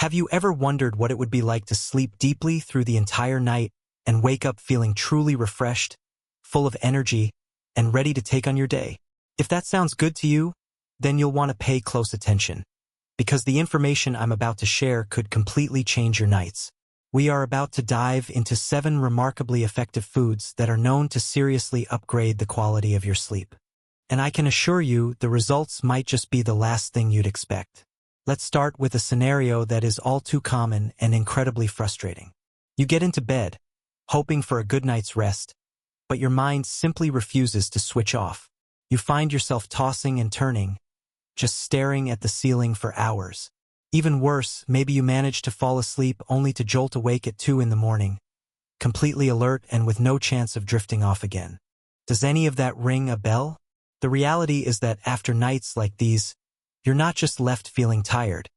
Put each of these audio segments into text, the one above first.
Have you ever wondered what it would be like to sleep deeply through the entire night and wake up feeling truly refreshed, full of energy, and ready to take on your day? If that sounds good to you, then you'll want to pay close attention, because the information I'm about to share could completely change your nights. We are about to dive into 7 remarkably effective foods that are known to seriously upgrade the quality of your sleep. And I can assure you, the results might just be the last thing you'd expect. Let's start with a scenario that is all too common and incredibly frustrating. You get into bed, hoping for a good night's rest, but your mind simply refuses to switch off. You find yourself tossing and turning, just staring at the ceiling for hours. Even worse, maybe you manage to fall asleep only to jolt awake at 2 in the morning, completely alert and with no chance of drifting off again. Does any of that ring a bell? The reality is that after nights like these, you're not just left feeling tired.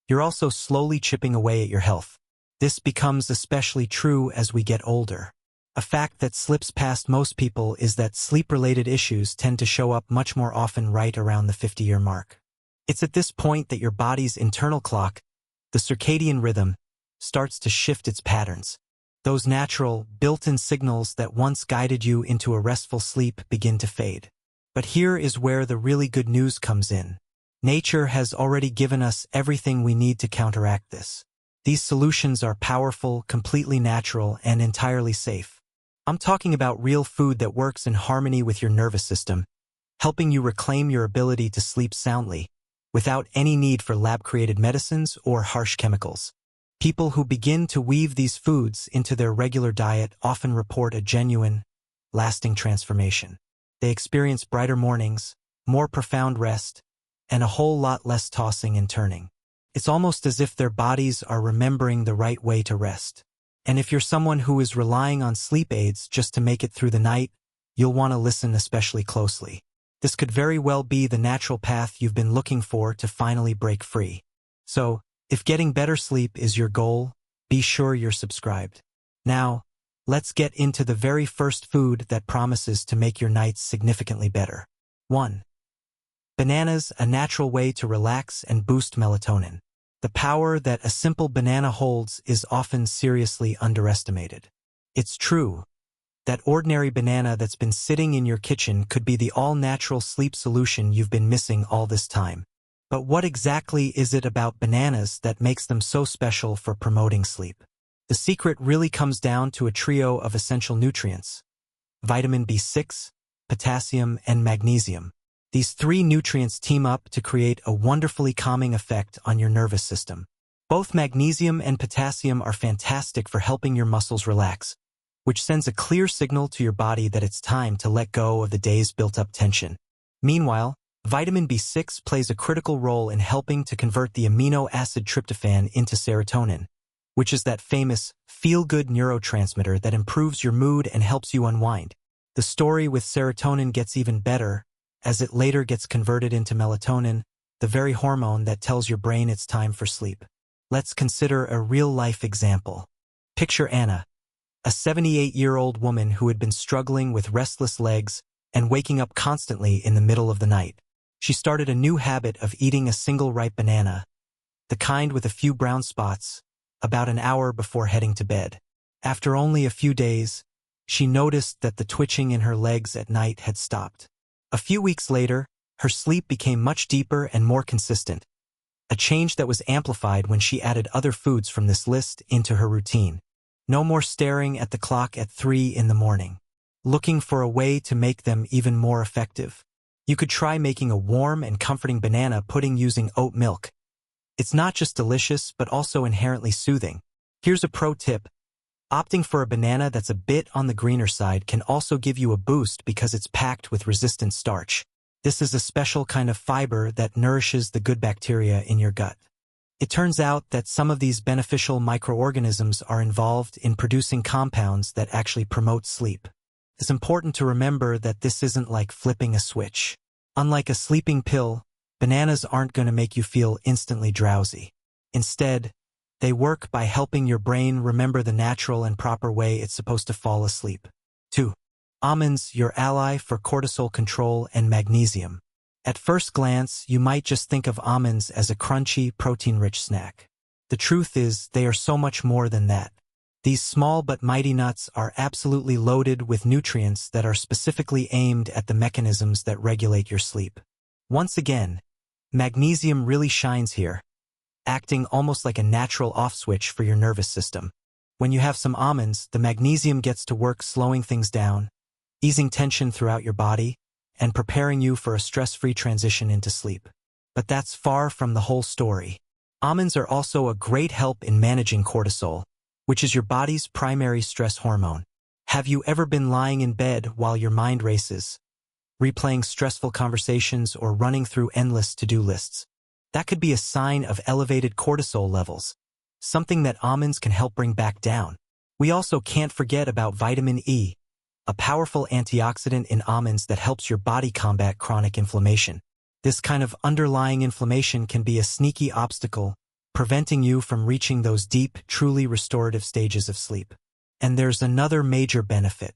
You're also slowly chipping away at your health. This becomes especially true as we get older. A fact that slips past most people is that sleep-related issues tend to show up much more often right around the 50-year mark. It's at this point that your body's internal clock, the circadian rhythm, starts to shift its patterns. Those natural, built-in signals that once guided you into a restful sleep begin to fade. But here is where the really good news comes in. Nature has already given us everything we need to counteract this. These solutions are powerful, completely natural, and entirely safe. I'm talking about real food that works in harmony with your nervous system, helping you reclaim your ability to sleep soundly, without any need for lab-created medicines or harsh chemicals. People who begin to weave these foods into their regular diet often report a genuine, lasting transformation. They experience brighter mornings, more profound rest, and a whole lot less tossing and turning. It's almost as if their bodies are remembering the right way to rest. And if you're someone who is relying on sleep aids just to make it through the night, you'll want to listen especially closely. This could very well be the natural path you've been looking for to finally break free. So, if getting better sleep is your goal, be sure you're subscribed. Now, let's get into the very first food that promises to make your nights significantly better. 1. Bananas, a natural way to relax and boost melatonin. The power that a simple banana holds is often seriously underestimated. It's true. That ordinary banana that's been sitting in your kitchen could be the all-natural sleep solution you've been missing all this time. But what exactly is it about bananas that makes them so special for promoting sleep? The secret really comes down to a trio of essential nutrients: vitamin B6, potassium, and magnesium. These 3 nutrients team up to create a wonderfully calming effect on your nervous system. Both magnesium and potassium are fantastic for helping your muscles relax, which sends a clear signal to your body that it's time to let go of the day's built-up tension. Meanwhile, vitamin B6 plays a critical role in helping to convert the amino acid tryptophan into serotonin, which is that famous feel-good neurotransmitter that improves your mood and helps you unwind. The story with serotonin gets even better, as it later gets converted into melatonin, the very hormone that tells your brain it's time for sleep. Let's consider a real-life example. Picture Anna, a 78-year-old woman who had been struggling with restless legs and waking up constantly in the middle of the night. She started a new habit of eating a single ripe banana, the kind with a few brown spots, about an hour before heading to bed. After only a few days, she noticed that the twitching in her legs at night had stopped. A few weeks later, her sleep became much deeper and more consistent, a change that was amplified when she added other foods from this list into her routine. No more staring at the clock at 3 in the morning, looking for a way to make them even more effective. You could try making a warm and comforting banana pudding using oat milk. It's not just delicious, but also inherently soothing. Here's a pro tip. Opting for a banana that's a bit on the greener side can also give you a boost because it's packed with resistant starch. This is a special kind of fiber that nourishes the good bacteria in your gut. It turns out that some of these beneficial microorganisms are involved in producing compounds that actually promote sleep. It's important to remember that this isn't like flipping a switch. Unlike a sleeping pill, bananas aren't going to make you feel instantly drowsy. Instead, they work by helping your brain remember the natural and proper way it's supposed to fall asleep. 2. Almonds, your ally for cortisol control and magnesium. At first glance, you might just think of almonds as a crunchy, protein-rich snack. The truth is, they are so much more than that. These small but mighty nuts are absolutely loaded with nutrients that are specifically aimed at the mechanisms that regulate your sleep. Once again, magnesium really shines here, acting almost like a natural off switch for your nervous system. When you have some almonds, the magnesium gets to work slowing things down, easing tension throughout your body, and preparing you for a stress-free transition into sleep. But that's far from the whole story. Almonds are also a great help in managing cortisol, which is your body's primary stress hormone. Have you ever been lying in bed while your mind races, replaying stressful conversations or running through endless to-do lists? That could be a sign of elevated cortisol levels, something that almonds can help bring back down. We also can't forget about vitamin E, a powerful antioxidant in almonds that helps your body combat chronic inflammation. This kind of underlying inflammation can be a sneaky obstacle, preventing you from reaching those deep, truly restorative stages of sleep. And there's another major benefit.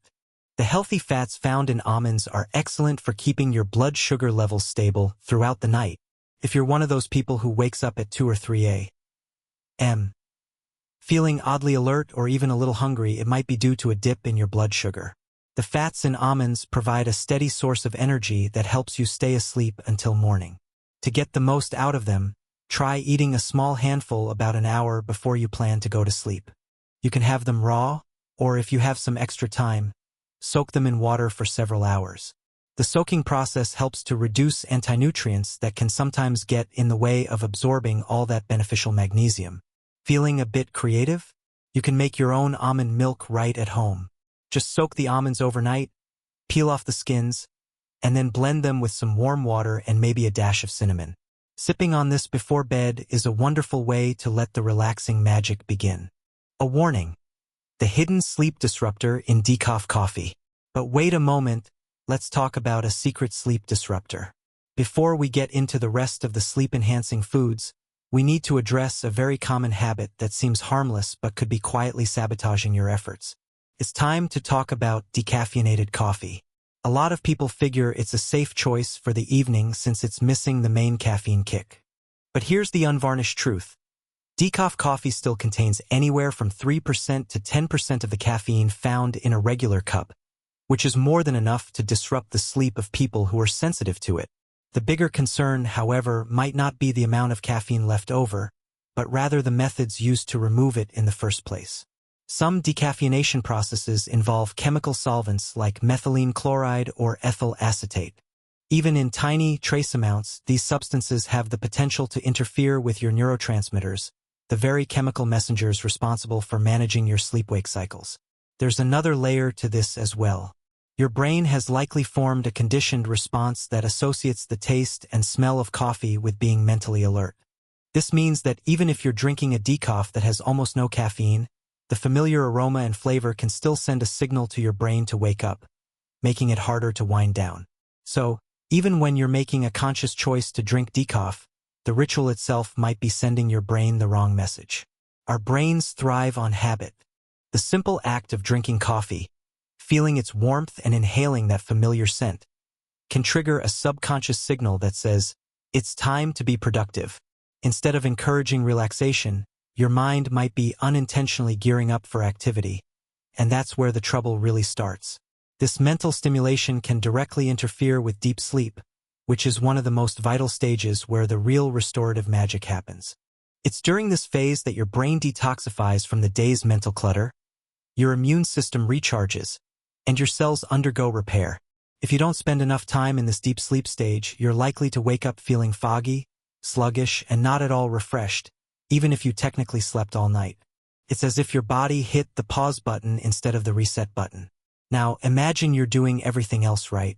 The healthy fats found in almonds are excellent for keeping your blood sugar levels stable throughout the night. If you're one of those people who wakes up at 2 or 3 a.m. feeling oddly alert or even a little hungry, it might be due to a dip in your blood sugar. The fats in almonds provide a steady source of energy that helps you stay asleep until morning. To get the most out of them, try eating a small handful about an hour before you plan to go to sleep. You can have them raw, or if you have some extra time, soak them in water for several hours. The soaking process helps to reduce anti-nutrients that can sometimes get in the way of absorbing all that beneficial magnesium. Feeling a bit creative? You can make your own almond milk right at home. Just soak the almonds overnight, peel off the skins, and then blend them with some warm water and maybe a dash of cinnamon. Sipping on this before bed is a wonderful way to let the relaxing magic begin. A warning: the hidden sleep disruptor in decaf coffee. But wait a moment, let's talk about a secret sleep disruptor. Before we get into the rest of the sleep-enhancing foods, we need to address a very common habit that seems harmless but could be quietly sabotaging your efforts. It's time to talk about decaffeinated coffee. A lot of people figure it's a safe choice for the evening since it's missing the main caffeine kick. But here's the unvarnished truth. Decaf coffee still contains anywhere from 3% to 10% of the caffeine found in a regular cup, which is more than enough to disrupt the sleep of people who are sensitive to it. The bigger concern, however, might not be the amount of caffeine left over, but rather the methods used to remove it in the first place. Some decaffeination processes involve chemical solvents like methylene chloride or ethyl acetate. Even in tiny, trace amounts, these substances have the potential to interfere with your neurotransmitters, the very chemical messengers responsible for managing your sleep-wake cycles. There's another layer to this as well. Your brain has likely formed a conditioned response that associates the taste and smell of coffee with being mentally alert. This means that even if you're drinking a decaf that has almost no caffeine, the familiar aroma and flavor can still send a signal to your brain to wake up, making it harder to wind down. So, even when you're making a conscious choice to drink decaf, the ritual itself might be sending your brain the wrong message. Our brains thrive on habit. The simple act of drinking coffee, feeling its warmth and inhaling that familiar scent, can trigger a subconscious signal that says, it's time to be productive. Instead of encouraging relaxation, your mind might be unintentionally gearing up for activity, and that's where the trouble really starts. This mental stimulation can directly interfere with deep sleep, which is one of the most vital stages where the real restorative magic happens. It's during this phase that your brain detoxifies from the day's mental clutter, your immune system recharges, and your cells undergo repair. If you don't spend enough time in this deep sleep stage, you're likely to wake up feeling foggy, sluggish, and not at all refreshed, even if you technically slept all night. It's as if your body hit the pause button instead of the reset button. Now, imagine you're doing everything else right.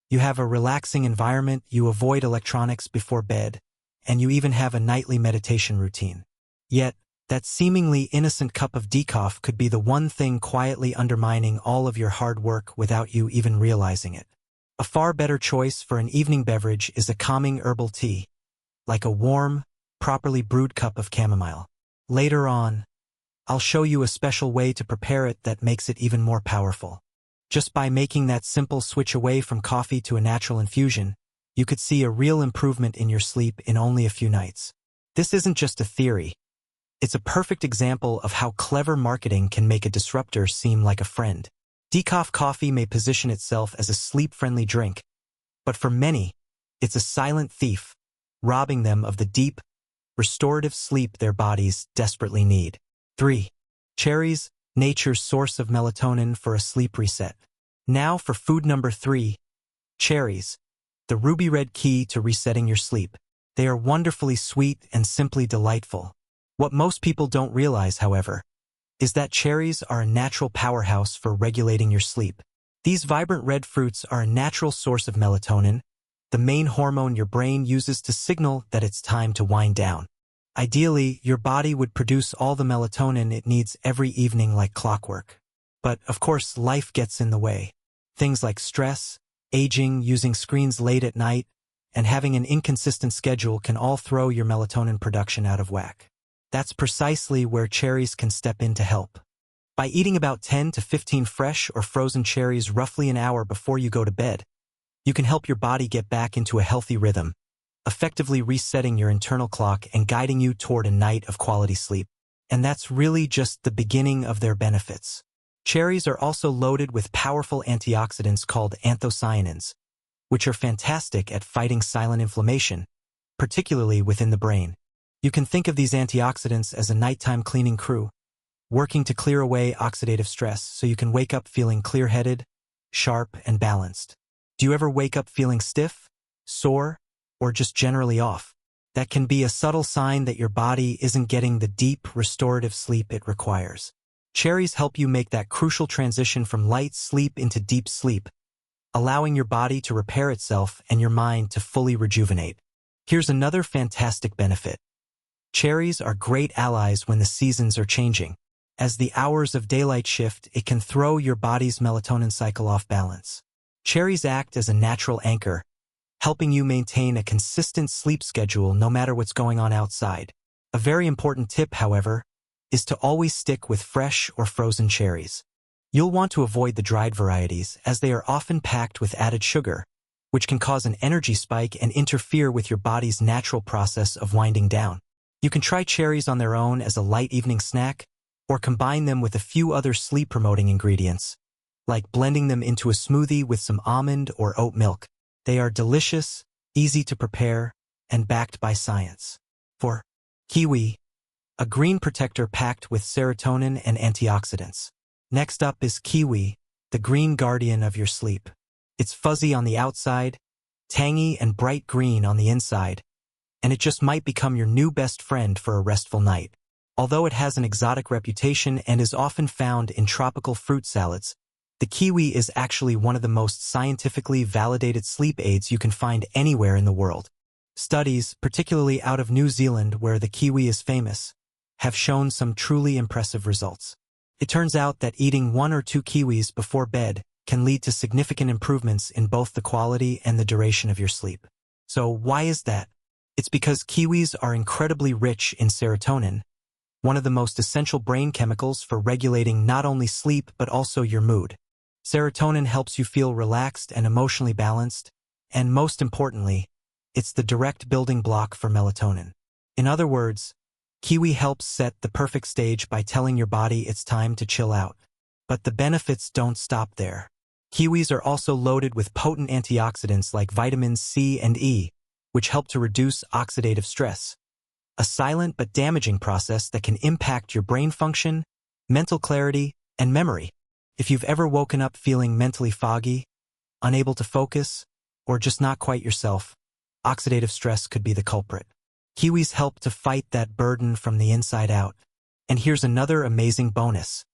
You have a relaxing environment, you avoid electronics before bed, and you even have a nightly meditation routine. Yet, that seemingly innocent cup of decaf could be the one thing quietly undermining all of your hard work without you even realizing it. A far better choice for an evening beverage is a calming herbal tea, like a warm, properly brewed cup of chamomile. Later on, I'll show you a special way to prepare it that makes it even more powerful. Just by making that simple switch away from coffee to a natural infusion, you could see a real improvement in your sleep in only a few nights. This isn't just a theory. It's a perfect example of how clever marketing can make a disruptor seem like a friend. Decaf coffee may position itself as a sleep-friendly drink, but for many, it's a silent thief, robbing them of the deep, restorative sleep their bodies desperately need. 3. Cherries, nature's source of melatonin for a sleep reset. Now for food number 3, cherries, the ruby red key to resetting your sleep. They are wonderfully sweet and simply delightful. What most people don't realize, however, is that cherries are a natural powerhouse for regulating your sleep. These vibrant red fruits are a natural source of melatonin, the main hormone your brain uses to signal that it's time to wind down. Ideally, your body would produce all the melatonin it needs every evening like clockwork. But, of course, life gets in the way. Things like stress, aging, using screens late at night, and having an inconsistent schedule can all throw your melatonin production out of whack. That's precisely where cherries can step in to help. By eating about 10 to 15 fresh or frozen cherries roughly an hour before you go to bed, you can help your body get back into a healthy rhythm, effectively resetting your internal clock and guiding you toward a night of quality sleep. And that's really just the beginning of their benefits. Cherries are also loaded with powerful antioxidants called anthocyanins, which are fantastic at fighting silent inflammation, particularly within the brain. You can think of these antioxidants as a nighttime cleaning crew, working to clear away oxidative stress so you can wake up feeling clear-headed, sharp, and balanced. Do you ever wake up feeling stiff, sore, or just generally off? That can be a subtle sign that your body isn't getting the deep, restorative sleep it requires. Cherries help you make that crucial transition from light sleep into deep sleep, allowing your body to repair itself and your mind to fully rejuvenate. Here's another fantastic benefit. Cherries are great allies when the seasons are changing. As the hours of daylight shift, it can throw your body's melatonin cycle off balance. Cherries act as a natural anchor, helping you maintain a consistent sleep schedule no matter what's going on outside. A very important tip, however, is to always stick with fresh or frozen cherries. You'll want to avoid the dried varieties as they are often packed with added sugar, which can cause an energy spike and interfere with your body's natural process of winding down. You can try cherries on their own as a light evening snack, or combine them with a few other sleep-promoting ingredients, like blending them into a smoothie with some almond or oat milk. They are delicious, easy to prepare, and backed by science. 4. Kiwi, a green protector packed with serotonin and antioxidants. Next up is kiwi, the green guardian of your sleep. It's fuzzy on the outside, tangy and bright green on the inside, and it just might become your new best friend for a restful night. Although it has an exotic reputation and is often found in tropical fruit salads, the kiwi is actually one of the most scientifically validated sleep aids you can find anywhere in the world. Studies, particularly out of New Zealand where the kiwi is famous, have shown some truly impressive results. It turns out that eating 1 or 2 kiwis before bed can lead to significant improvements in both the quality and the duration of your sleep. So why is that? It's because kiwis are incredibly rich in serotonin, one of the most essential brain chemicals for regulating not only sleep but also your mood. Serotonin helps you feel relaxed and emotionally balanced, and most importantly, it's the direct building block for melatonin. In other words, kiwi helps set the perfect stage by telling your body it's time to chill out. But the benefits don't stop there. Kiwis are also loaded with potent antioxidants like vitamins C and E, which help to reduce oxidative stress, a silent but damaging process that can impact your brain function, mental clarity, and memory. If you've ever woken up feeling mentally foggy, unable to focus, or just not quite yourself, oxidative stress could be the culprit. Kiwis help to fight that burden from the inside out. And here's another amazing bonus.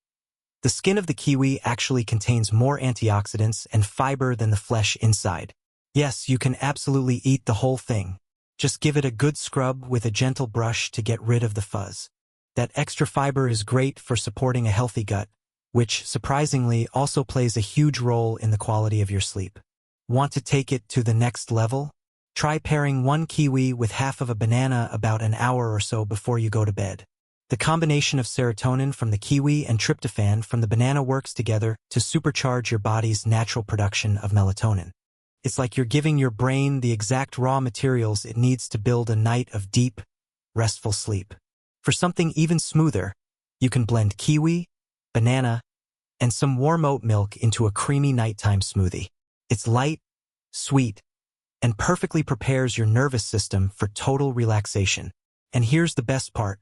The skin of the kiwi actually contains more antioxidants and fiber than the flesh inside. Yes, you can absolutely eat the whole thing. Just give it a good scrub with a gentle brush to get rid of the fuzz. That extra fiber is great for supporting a healthy gut, which, surprisingly, also plays a huge role in the quality of your sleep. Want to take it to the next level? Try pairing 1 kiwi with half of a banana about an hour or so before you go to bed. The combination of serotonin from the kiwi and tryptophan from the banana works together to supercharge your body's natural production of melatonin. It's like you're giving your brain the exact raw materials it needs to build a night of deep, restful sleep. For something even smoother, you can blend kiwi, banana, and some warm oat milk into a creamy nighttime smoothie. It's light, sweet, and perfectly prepares your nervous system for total relaxation. And here's the best part.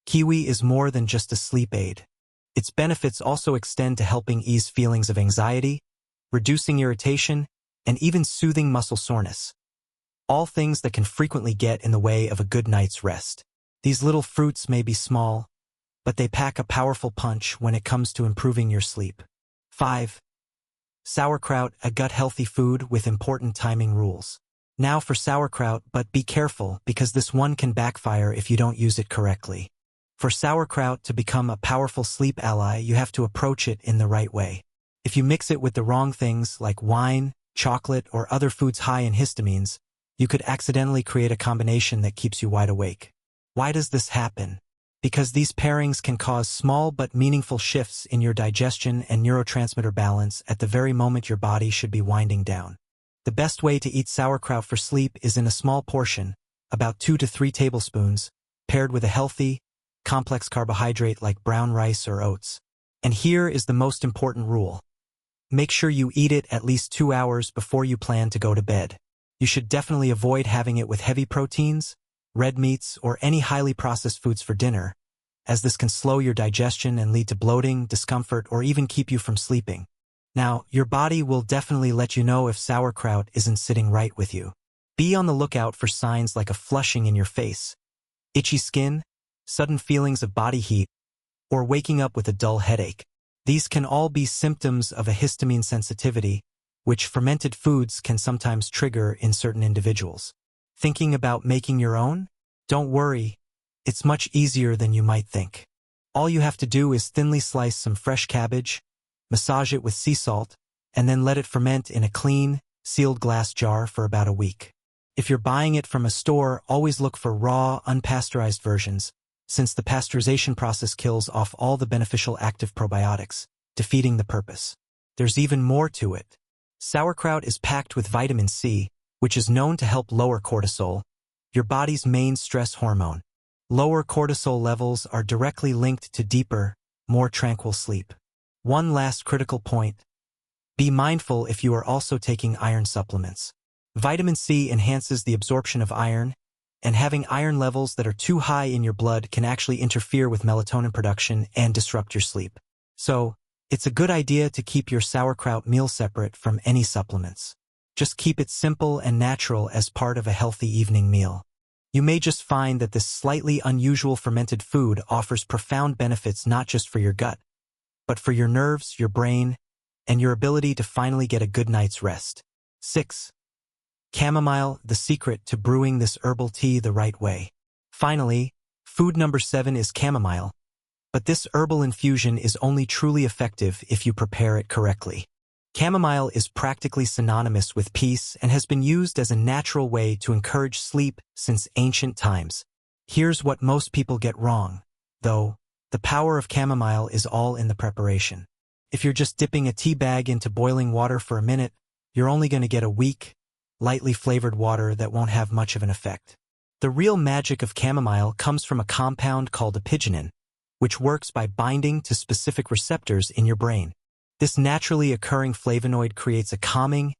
Kiwi is more than just a sleep aid. Its benefits also extend to helping ease feelings of anxiety, reducing irritation, and even soothing muscle soreness. All things that can frequently get in the way of a good night's rest. These little fruits may be small, but they pack a powerful punch when it comes to improving your sleep. 5. Sauerkraut, a gut-healthy food with important timing rules. Now for sauerkraut, but be careful because this one can backfire if you don't use it correctly. For sauerkraut to become a powerful sleep ally, you have to approach it in the right way. If you mix it with the wrong things like wine, chocolate, or other foods high in histamines, you could accidentally create a combination that keeps you wide awake. Why does this happen? Because these pairings can cause small but meaningful shifts in your digestion and neurotransmitter balance at the very moment your body should be winding down. The best way to eat sauerkraut for sleep is in a small portion, about 2 to 3 tablespoons, paired with a healthy, complex carbohydrate like brown rice or oats. And here is the most important rule. Make sure you eat it at least 2 hours before you plan to go to bed. You should definitely avoid having it with heavy proteins, red meats, or any highly processed foods for dinner, as this can slow your digestion and lead to bloating, discomfort, or even keep you from sleeping. Now, your body will definitely let you know if sauerkraut isn't sitting right with you. Be on the lookout for signs like a flushing in your face, itchy skin, sudden feelings of body heat, or waking up with a dull headache. These can all be symptoms of a histamine sensitivity, which fermented foods can sometimes trigger in certain individuals. Thinking about making your own? Don't worry, it's much easier than you might think. All you have to do is thinly slice some fresh cabbage, massage it with sea salt, and then let it ferment in a clean, sealed glass jar for about a week. If you're buying it from a store, always look for raw, unpasteurized versions, since the pasteurization process kills off all the beneficial active probiotics, defeating the purpose. There's even more to it. Sauerkraut is packed with vitamin C, which is known to help lower cortisol, your body's main stress hormone. Lower cortisol levels are directly linked to deeper, more tranquil sleep. One last critical point. Be mindful if you are also taking iron supplements. Vitamin C enhances the absorption of iron, and having iron levels that are too high in your blood can actually interfere with melatonin production and disrupt your sleep. So, it's a good idea to keep your sauerkraut meal separate from any supplements. Just keep it simple and natural as part of a healthy evening meal. You may just find that this slightly unusual fermented food offers profound benefits not just for your gut, but for your nerves, your brain, and your ability to finally get a good night's rest. 6. Chamomile, the secret to brewing this herbal tea the right way. Finally, food number 7 is chamomile, but this herbal infusion is only truly effective if you prepare it correctly. Chamomile is practically synonymous with peace and has been used as a natural way to encourage sleep since ancient times. Here's what most people get wrong, though. The power of chamomile is all in the preparation. If you're just dipping a tea bag into boiling water for a minute, you're only going to get a weak, lightly flavored water that won't have much of an effect. The real magic of chamomile comes from a compound called apigenin, which works by binding to specific receptors in your brain. This naturally occurring flavonoid creates a calming,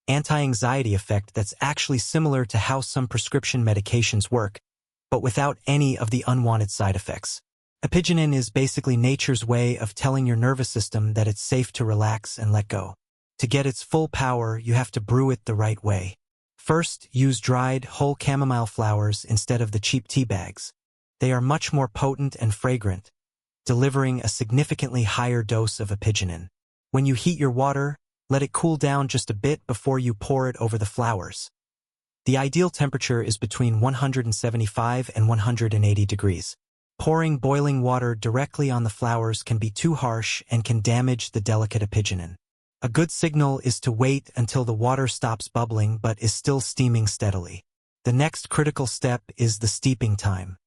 anti-anxiety effect that's actually similar to how some prescription medications work, but without any of the unwanted side effects. Apigenin is basically nature's way of telling your nervous system that it's safe to relax and let go. To get its full power, you have to brew it the right way. First, use dried, whole chamomile flowers instead of the cheap tea bags. They are much more potent and fragrant, delivering a significantly higher dose of apigenin. When you heat your water, let it cool down just a bit before you pour it over the flowers. The ideal temperature is between 175 and 180 degrees. Pouring boiling water directly on the flowers can be too harsh and can damage the delicate apigenin. A good signal is to wait until the water stops bubbling but is still steaming steadily. The next critical step is the steeping time.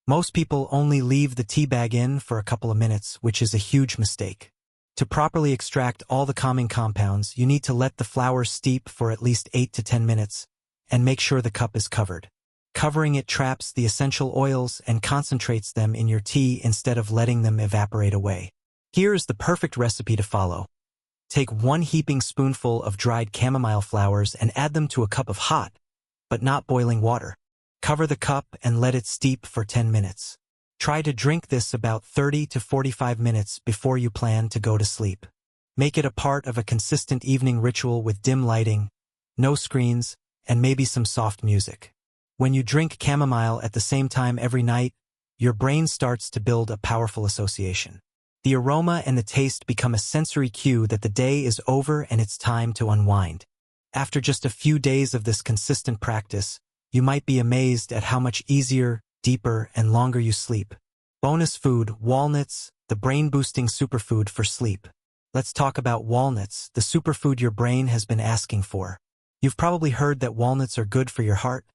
Most people only leave the tea bag in for a couple of minutes, which is a huge mistake. To properly extract all the calming compounds, you need to let the flowers steep for at least 8 to 10 minutes, and make sure the cup is covered. Covering it traps the essential oils and concentrates them in your tea instead of letting them evaporate away. Here is the perfect recipe to follow. Take 1 heaping spoonful of dried chamomile flowers and add them to a cup of hot, but not boiling water. Cover the cup and let it steep for 10 minutes. Try to drink this about 30 to 45 minutes before you plan to go to sleep. Make it a part of a consistent evening ritual with dim lighting, no screens, and maybe some soft music. When you drink chamomile at the same time every night, your brain starts to build a powerful association. The aroma and the taste become a sensory cue that the day is over and it's time to unwind. After just a few days of this consistent practice, you might be amazed at how much easier, deeper, and longer you sleep. Bonus food, walnuts, the brain-boosting superfood for sleep. Let's talk about walnuts, the superfood your brain has been asking for. You've probably heard that walnuts are good for your heart,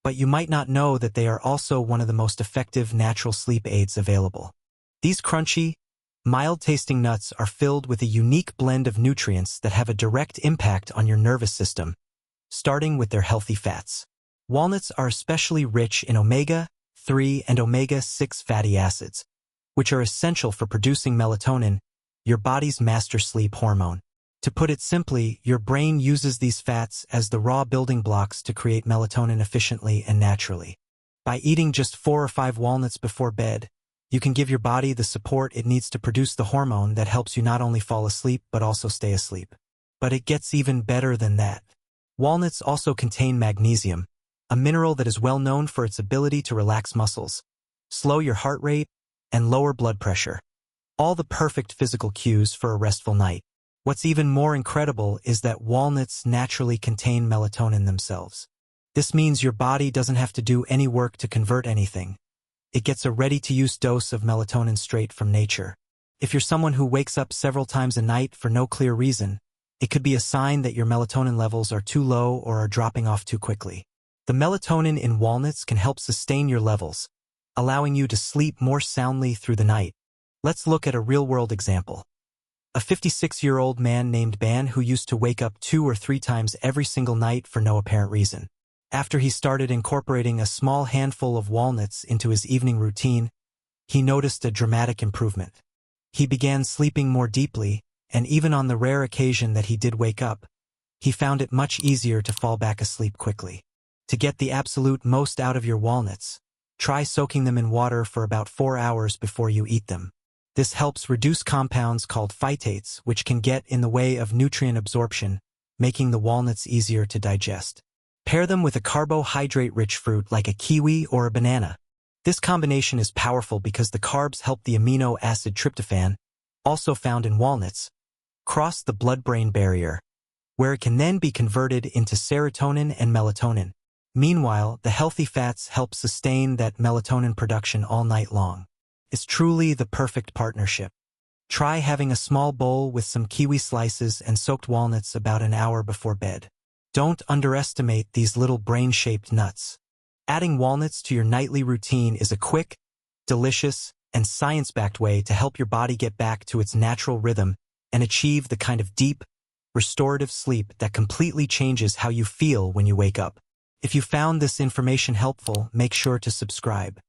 but you might not know that they are also one of the most effective natural sleep aids available. These crunchy, mild-tasting nuts are filled with a unique blend of nutrients that have a direct impact on your nervous system, starting with their healthy fats. Walnuts are especially rich in omega-3 and omega-6 fatty acids, which are essential for producing melatonin, your body's master sleep hormone. To put it simply, your brain uses these fats as the raw building blocks to create melatonin efficiently and naturally. By eating just 4 or 5 walnuts before bed, you can give your body the support it needs to produce the hormone that helps you not only fall asleep but also stay asleep. But it gets even better than that. Walnuts also contain magnesium, a mineral that is well known for its ability to relax muscles, slow your heart rate, and lower blood pressure. All the perfect physical cues for a restful night. What's even more incredible is that walnuts naturally contain melatonin themselves. This means your body doesn't have to do any work to convert anything. It gets a ready-to-use dose of melatonin straight from nature. If you're someone who wakes up several times a night for no clear reason, it could be a sign that your melatonin levels are too low or are dropping off too quickly. The melatonin in walnuts can help sustain your levels, allowing you to sleep more soundly through the night. Let's look at a real-world example. A 56-year-old man named Ban who used to wake up 2 or 3 times every single night for no apparent reason. After he started incorporating a small handful of walnuts into his evening routine, he noticed a dramatic improvement. He began sleeping more deeply, and even on the rare occasion that he did wake up, he found it much easier to fall back asleep quickly. To get the absolute most out of your walnuts, try soaking them in water for about 4 hours before you eat them. This helps reduce compounds called phytates, which can get in the way of nutrient absorption, making the walnuts easier to digest. Pair them with a carbohydrate-rich fruit like a kiwi or a banana. This combination is powerful because the carbs help the amino acid tryptophan, also found in walnuts, cross the blood-brain barrier, where it can then be converted into serotonin and melatonin. Meanwhile, the healthy fats help sustain that melatonin production all night long. It's truly the perfect partnership. Try having a small bowl with some kiwi slices and soaked walnuts about an hour before bed. Don't underestimate these little brain-shaped nuts. Adding walnuts to your nightly routine is a quick, delicious, and science-backed way to help your body get back to its natural rhythm and achieve the kind of deep, restorative sleep that completely changes how you feel when you wake up. If you found this information helpful, make sure to subscribe.